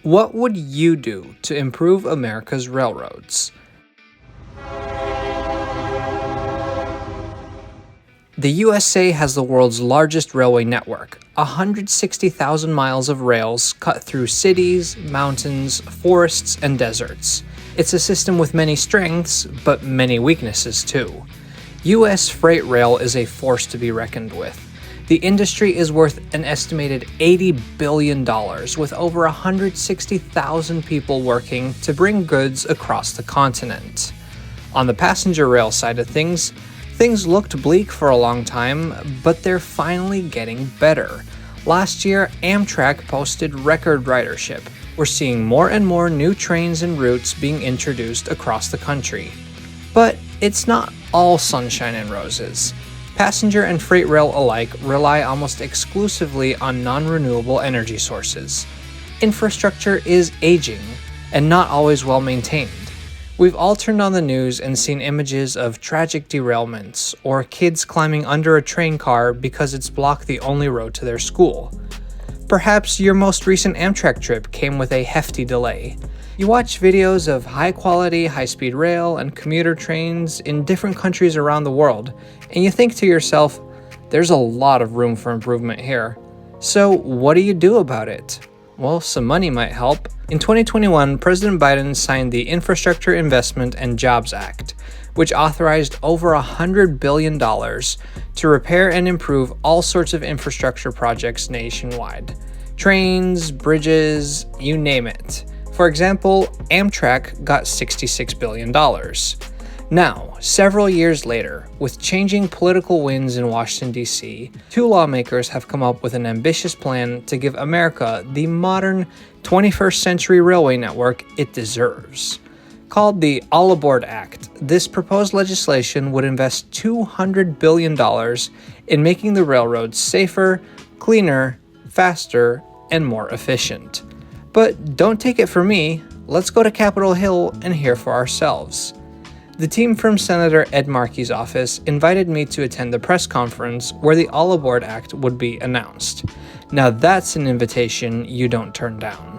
What would you do to improve America's railroads? The USA has the world's largest railway network, 160,000 miles of rails cut through cities, mountains, forests, and deserts. It's a system with many strengths, but many weaknesses too. US freight rail is a force to be reckoned with. The industry is worth an estimated $80 billion, with over 160,000 people working to bring goods across the continent. On the passenger rail side of things looked bleak for a long time, but they're finally getting better. Last year, Amtrak posted record ridership. We're seeing more and more new trains and routes being introduced across the country. But it's not all sunshine and roses. Passenger and freight rail alike rely almost exclusively on non-renewable energy sources. Infrastructure is aging and not always well maintained. We've all turned on the news and seen images of tragic derailments or kids climbing under a train car because it's blocked the only road to their school. Perhaps your most recent Amtrak trip came with a hefty delay. You watch videos of high-quality, high-speed rail and commuter trains in different countries around the world, and you think to yourself, there's a lot of room for improvement here. So what do you do about it? Well, some money might help. In 2021, President Biden signed the Infrastructure Investment and Jobs Act, which authorized over $100 billion to repair and improve all sorts of infrastructure projects nationwide. Trains, bridges, you name it. For example, Amtrak got $66 billion. Now, several years later, with changing political winds in Washington, D.C., two lawmakers have come up with an ambitious plan to give America the modern 21st century railway network it deserves. Called the All Aboard Act, this proposed legislation would invest $200 billion in making the railroads safer, cleaner, faster, and more efficient. But don't take it from me, let's go to Capitol Hill and hear for ourselves. The team from Senator Ed Markey's office invited me to attend the press conference where the All Aboard Act would be announced. Now that's an invitation you don't turn down.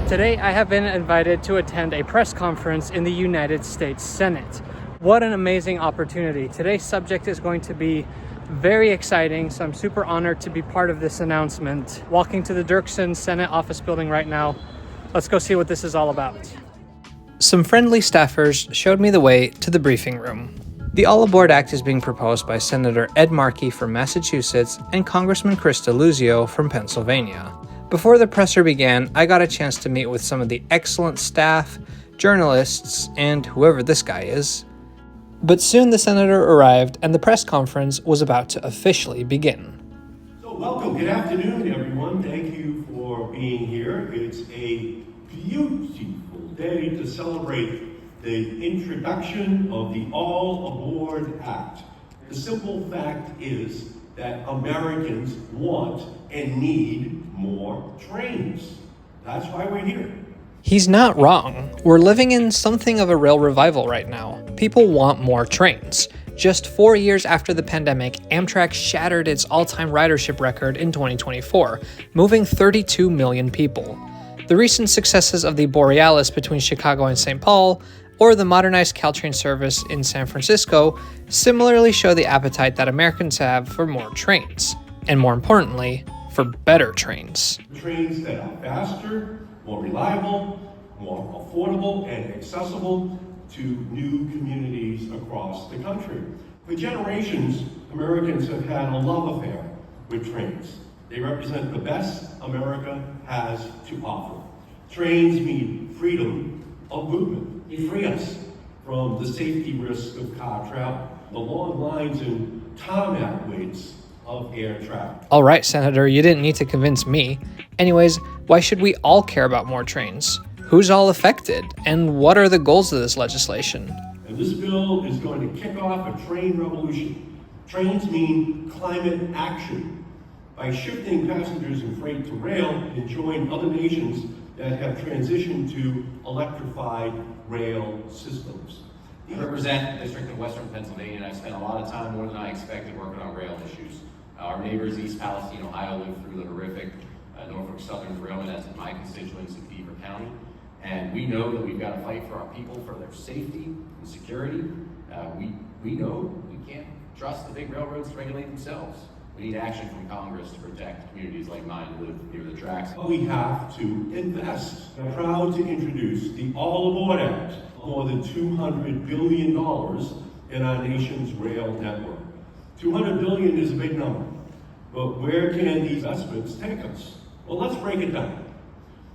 Today, I have been invited to attend a press conference in the United States Senate. What an amazing opportunity. Today's subject is going to be very exciting, so I'm super honored to be part of this announcement. Walking to the Dirksen Senate office building right now. Let's go see what this is all about. Some friendly staffers showed me the way to the briefing room. The All Aboard Act is being proposed by Senator Ed Markey from Massachusetts and Congressman Chris Deluzio from Pennsylvania. Before the presser began, I got a chance to meet with some of the excellent staff, journalists, and whoever this guy is. But soon the senator arrived and the press conference was about to officially begin. So welcome, good afternoon everyone. Thank you for being here. It's a beautiful day to celebrate the introduction of the All Aboard Act. The simple fact is that Americans want and need more trains. That's why we're here. He's not wrong. We're living in something of a rail revival right now. People want more trains. Just 4 years after the pandemic, Amtrak shattered its all-time ridership record in 2024, moving 32 million people. The recent successes of the Borealis between Chicago and St. Paul, or the modernized Caltrain service in San Francisco, similarly show the appetite that Americans have for more trains, and more importantly, for better trains. Trains that are faster, more reliable, more affordable, and accessible to new communities across the country. For generations, Americans have had a love affair with trains. They represent the best America has to offer. Trains mean freedom of movement. They free us from the safety risk of car travel, the long lines and tarmac waits of air travel. All right, Senator, you didn't need to convince me. Anyways, why should we all care about more trains? Who's all affected? And what are the goals of this legislation? And this bill is going to kick off a train revolution. Trains mean climate action. by shifting passengers and freight to rail and join other nations that have transitioned to electrified rail systems. I represent the District of Western Pennsylvania, and I've spent a lot of time, more than I expected, working on rail issues. Our neighbors, East Palestine, Ohio, live through the horrific Norfolk Southern derailment. That's in my constituency, Beaver County. And we know that we've got to fight for our people, for their safety and security. We know we can't trust the big railroads to regulate themselves. We need action from Congress to protect communities like mine who live near the tracks. We have to invest. I'm proud to introduce the All Aboard Act, more than $200 billion in our nation's rail network. $200 billion is a big number, but where can these investments take us? Well, let's break it down.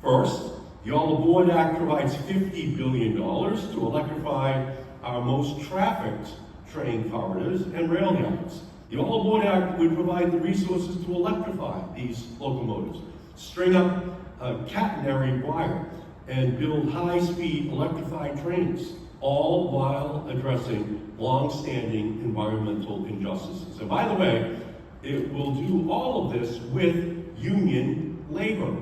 First, the All Aboard Act provides $50 billion to electrify our most trafficked train corridors and rail yards. The All Aboard Act would provide the resources to electrify these locomotives, string up catenary wire, and build high-speed electrified trains, all while addressing long-standing environmental injustices. And by the way, it will do all of this with union labor.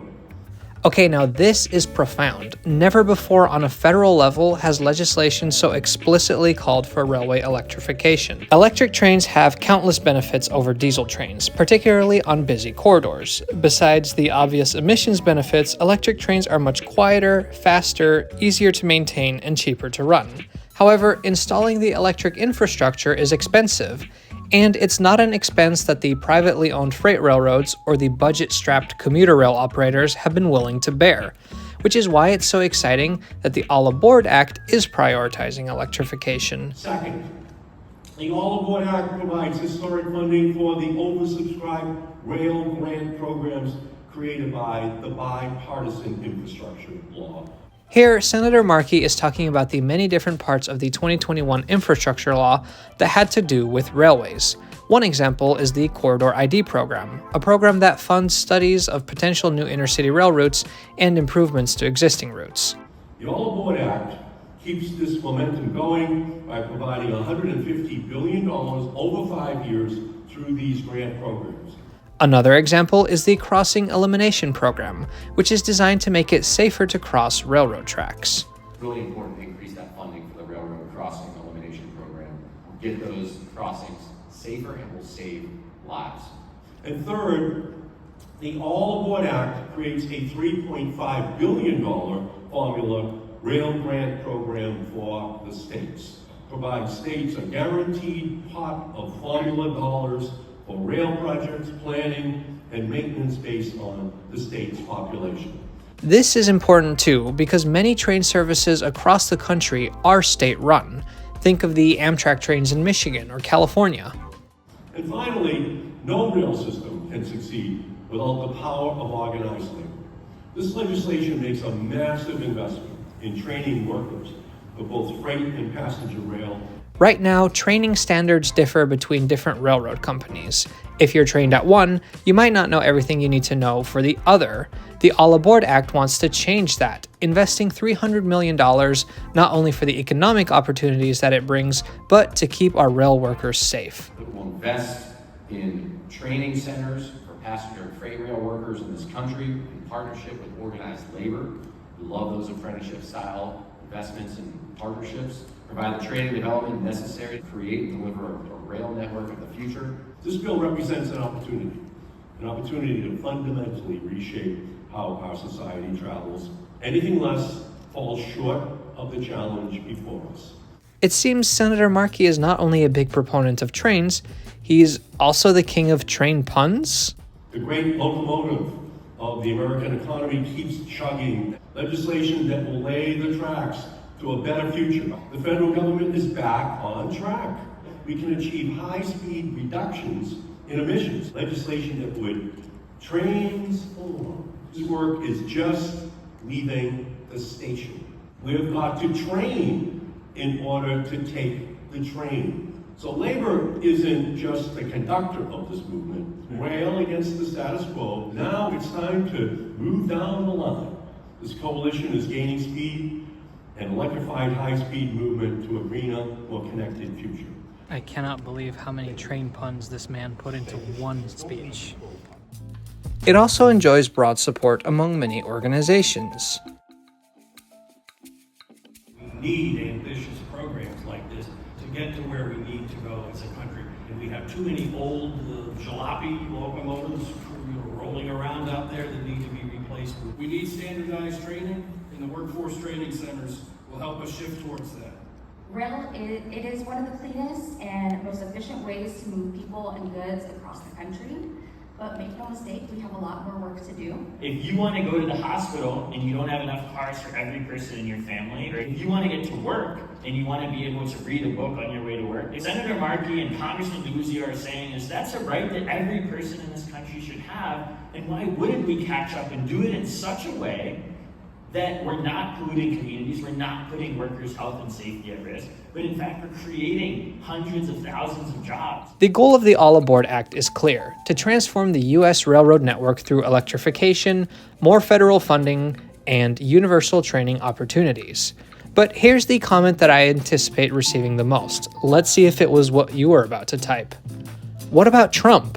Okay, now this is profound. Never before on a federal level has legislation so explicitly called for railway electrification. Electric trains have countless benefits over diesel trains, particularly on busy corridors. Besides the obvious emissions benefits, electric trains are much quieter, faster, easier to maintain, and cheaper to run. However, installing the electric infrastructure is expensive, and it's not an expense that the privately owned freight railroads or the budget-strapped commuter rail operators have been willing to bear, which is why it's so exciting that the All Aboard Act is prioritizing electrification. Second, the All Aboard Act provides historic funding for the oversubscribed rail grant programs created by the Bipartisan Infrastructure Law. Here, Senator Markey is talking about the many different parts of the 2021 infrastructure law that had to do with railways. One example is the Corridor ID program, a program that funds studies of potential new intercity rail routes and improvements to existing routes. The All Aboard Act keeps this momentum going by providing $150 billion over 5 years through these grant programs. Another example is the Crossing Elimination Program, which is designed to make it safer to cross railroad tracks. It's really important to increase that funding for the Railroad Crossing Elimination Program. We'll get those crossings safer and will save lives. And third, the All Aboard Act creates a $3.5 billion formula rail grant program for the states. Provides states a guaranteed pot of formula dollars for rail projects, planning, and maintenance based on the state's population. This is important too because many train services across the country are state-run. Think of the Amtrak trains in Michigan or California. And finally, no rail system can succeed without the power of organized labor. This legislation makes a massive investment in training workers for both freight and passenger rail. Right now, training standards differ between different railroad companies. If you're trained at one, you might not know everything you need to know for the other. The All Aboard Act wants to change that, investing $300 million not only for the economic opportunities that it brings, but to keep our rail workers safe. We'll invest in training centers for passenger and freight rail workers in this country in partnership with organized labor. We love those apprenticeship-style investments and partnerships. Provide the training and development necessary to create and deliver a rail network of the future. This bill represents an opportunity to fundamentally reshape how our society travels. Anything less falls short of the challenge before us. It seems Senator Markey is not only a big proponent of trains, he's also the king of train puns. The great locomotive of the American economy keeps chugging. Legislation that will lay the tracks to a better future. The federal government is back on track. We can achieve high-speed reductions in emissions. Legislation that would transform. This work is just leaving the station. We've got to train in order to take the train. So labor isn't just the conductor of this movement. Rail against the status quo. Now it's time to move down the line. This coalition is gaining speed, and electrified high-speed movement to a greener, more connected future. I cannot believe how many train puns this man put into one speech. It also enjoys broad support among many organizations. We need ambitious programs like this to get to where we need to go as a country. And we have too many old jalopy locomotives rolling around out there that need to be replaced. We need standardized training, and the workforce training centers will help us shift towards that. Rail, it is one of the cleanest and most efficient ways to move people and goods across the country. But make no mistake, we have a lot more work to do. If you want to go to the hospital and you don't have enough cars for every person in your family, or if you want to get to work and you want to be able to read a book on your way to work, Senator Markey and Congressman DeLuzio are saying is that's a right that every person in this country should have, and why wouldn't we catch up and do it in such a way that we're not polluting communities, we're not putting workers' health and safety at risk, but in fact we're creating hundreds of thousands of jobs. The goal of the All Aboard Act is clear: to transform the U.S. railroad network through electrification, more federal funding, and universal training opportunities. But here's the comment that I anticipate receiving the most. Let's see if it was what you were about to type. What about Trump?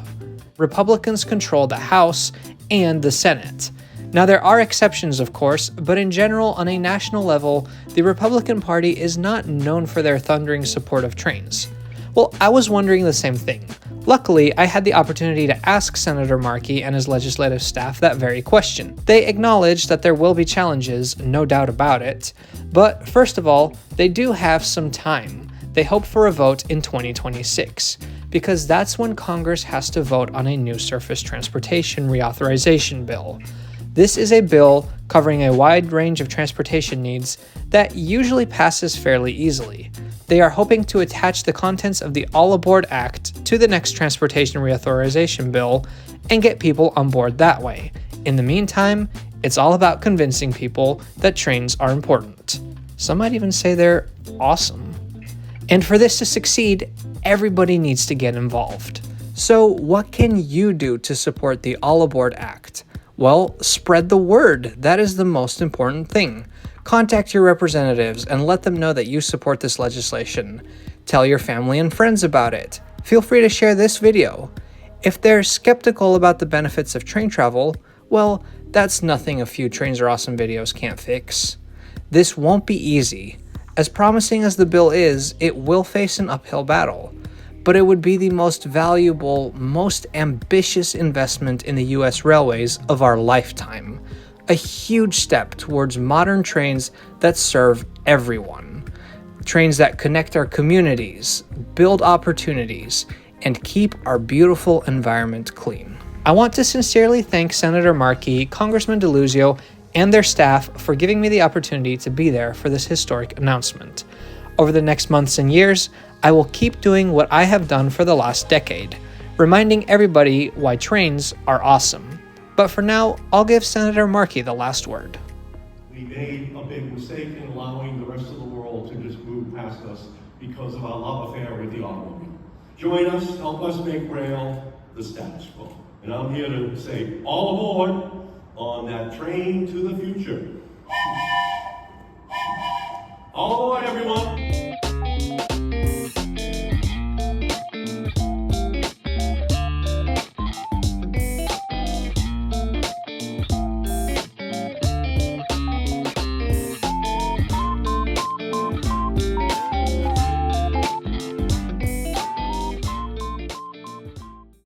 Republicans control the House and the Senate. Now, there are exceptions, of course, but in general, on a national level, the Republican Party is not known for their thundering support of trains. Well, I was wondering the same thing. Luckily, I had the opportunity to ask Senator Markey and his legislative staff that very question. They acknowledged that there will be challenges, no doubt about it, but first of all, they do have some time. They hope for a vote in 2026, because that's when Congress has to vote on a new surface transportation reauthorization bill. This is a bill covering a wide range of transportation needs that usually passes fairly easily. They are hoping to attach the contents of the All Aboard Act to the next transportation reauthorization bill and get people on board that way. In the meantime, it's all about convincing people that trains are important. Some might even say they're awesome. And for this to succeed, everybody needs to get involved. So what can you do to support the All Aboard Act? Well, spread the word. That is the most important thing. Contact your representatives and let them know that you support this legislation. Tell your family and friends about it. Feel free to share this video. If they're skeptical about the benefits of train travel, well, that's nothing a few Trains Are Awesome videos can't fix. This won't be easy. As promising as the bill is, it will face an uphill battle. But it would be the most valuable, most ambitious investment in the U.S. railways of our lifetime. A huge step towards modern trains that serve everyone. Trains that connect our communities, build opportunities, and keep our beautiful environment clean. I want to sincerely thank Senator Markey, Congressman DeLuzio, and their staff for giving me the opportunity to be there for this historic announcement. Over the next months and years, I will keep doing what I have done for the last decade, reminding everybody why trains are awesome. But for now, I'll give Senator Markey the last word. We made a big mistake in allowing the rest of the world to just move past us because of our love affair with the automobile. Join us, help us make rail the status quo. And I'm here to say, all aboard on that train to the future. All aboard, everyone.